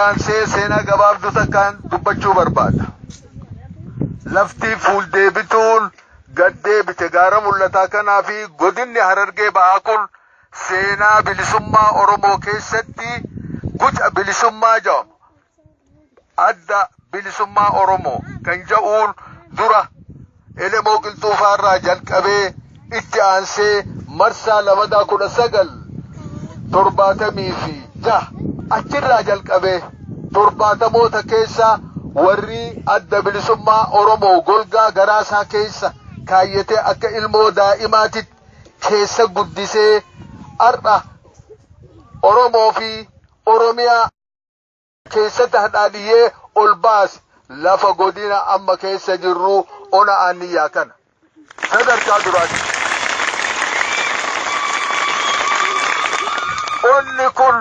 aansee seenaa gabaabduu takkaan dubbachuu barbaada. Lafti fuul deebituun gad deebite gaara mul'ataa kanaa fi godinni Harargee ba'aa kun seenaa bilisummaa Oromoo keessatti guca bilisummaa jedhamu. Adda bilisummaa Oromoo kan jedhuun dura elemoo qilxuufaarraa jalqabee itti aansee marsaa 1976 achirraa jalqabee 70moota keessa warri adda bilisummaa Oromoo golgaa garaasaa keessa kaayyatee akka ilmoo daa'imaatitti keessa guddisee har'a Oromoo fi Oromiyaa keessatti hadhaadhiyyee ol baase lafa godina amma keessa jirru ona aaniyyaa kana sadarkaa duraati. Onni kun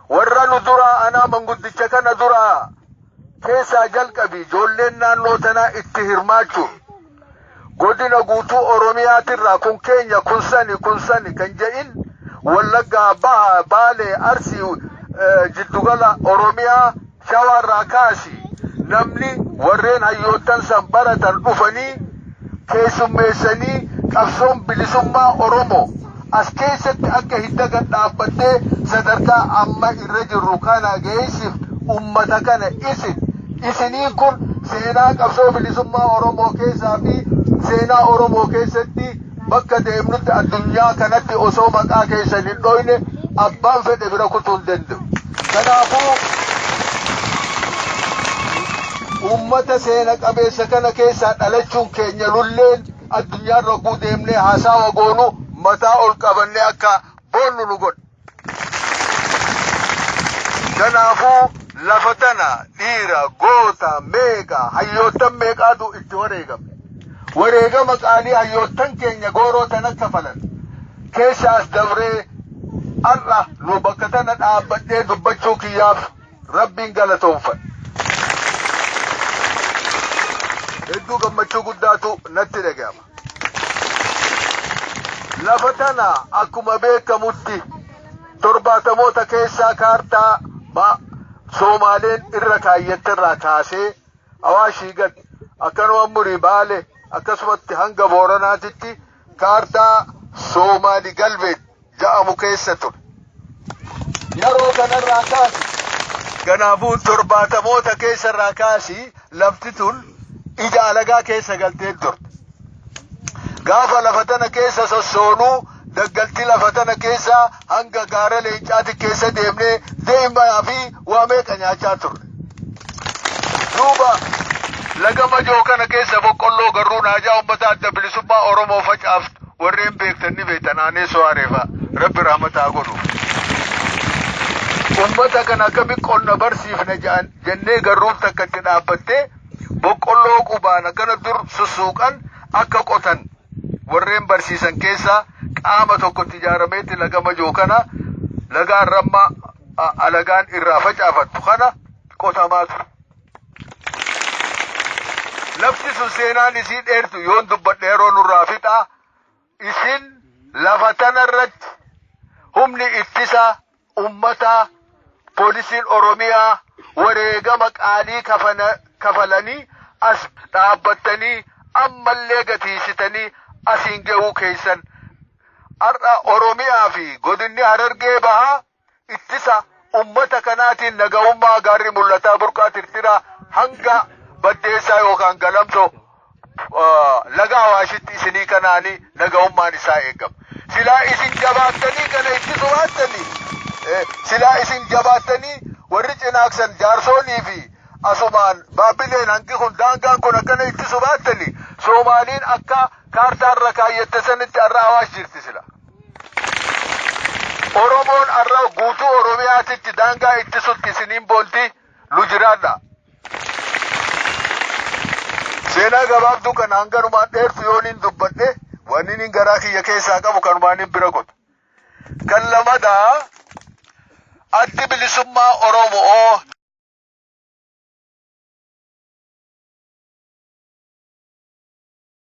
warra nu duraa anaa manguddicha kana duraa keessaa jalqabi ijoolleen naannoo tanaa itti hirmaachuun godina guutuu Oromiyaatirraa kun keenya kun sani kan jedhin Wallaggaa Bahaa Baalee Arsii jiddugala Oromiyaa shawarraa kaasi namni warreen hayyoottan san baratan dhufanii keessummeessanii qabsoon bilisummaa Oromoo as keessatti akka hidda gad dhaabbattee sadarkaa amma irra jirru kana geessif ummata kana isinii kun seenaa qabsoo bilisummaa Oromoo keessaa fi seenaa Oromoo keessatti bakka deemnutti addunyaa kanatti osoo maqaa keessan hin dhoyne abbaan fedhe bira kutuu hin danda'u. Kanaafuu ummata seena qabeessa kana keessaa dhalachuun keenya lulleen addunyaan ragguu deemnee haasawa goonu mataa ol qabannee akka boonnu nu godha. Kanaafuu lafa tana dhiira goota meeqa hayyoottan meeqaatu itti wareegame. Wareegama qaalii hayyoottan keenya gooroo tana kafalan keessaas dabree har'a nu bakka tana dhaabbadhee dubbachuu kiyyaaf rabbiin galatoomfadha. Hedduu gammachuu guddaatu natti dhaga'ama. Lafa tana akkuma beekamutti 70moota keessaa kaartaa Somaaleen irra kaayyattirraa kaasee Awaashii gad akkanuma Murii Baalee akkasumatti hanga Booranaatitti kaartaa Somaali galbeet jedhamu keessa ture. Yeroo kanarraa kaasi kanaafuu 70moota keessarraa kaasi lafti tun ija alagaa keessa galtee turte. Gaafa lafa tana keessa sossoonuu daggaltii lafa tana keessa hanga gaara leencaati keessa deemnee deemaa fi waa meeqa nyaachaa turre. Duuba laga majoo kana keessa boqqolloo garuu naajaa ummata adda bilisummaa Oromoo facaaftu warreen beektan ni beektan aanee so'aareefa rabbi rahmataa godhu. Ummata kana akkami qonna barsiifna jennee garruuf takka itti dhaabbattee boqqolloo qubaan akkana dur sussuuqan akka qotan warreen barsiisan keessa qaama tokkotti ijaarameetti laga majoo kana laga arramma alagaan irraa facaafattu kana qotamaa ture. Lafti sun seenaan isii dheertu yoon dubbadhe yeroo nurraa fixaa isin lafa tanarratti humni ittisa ummataa poolisiin Oromiyaa wareegama qaalii kafalanii as dhaabbattanii ammallee gatiisitanii asiin ga'uu keessan har'a Oromiyaa fi godinni Harargee bahaa ittisa ummata kanaatiin nagahummaa gaarri mul'ataa burqaa tirtiraa hanga baddeessaa yookaan galamsoo laga Awaashitti isinii kanaanii nagahummaan isaa eegama. Silaa isin jabaattanii kana ittisu baattanii silaa isin jabaattanii warri cinaaksan jaarsoonii fi asumaan baabbileen hangi kun daangaan kun akkana ittisu baattanii Soomaaliin akka kaartaarra kaayyette sanitti har'a Awaash jirti sila. Oromoon har'a guutuu Oromiyaatitti daangaa ittisutti isiniin boonti nu jiraadha. Seenaa gabaabduu kana hanganumaan dheertu yooniin dubbadhe wanni nin garaa kiyya keessaa qabu kanumaanin bira godhu. Kan lamadaa addi bilisummaa Oromoo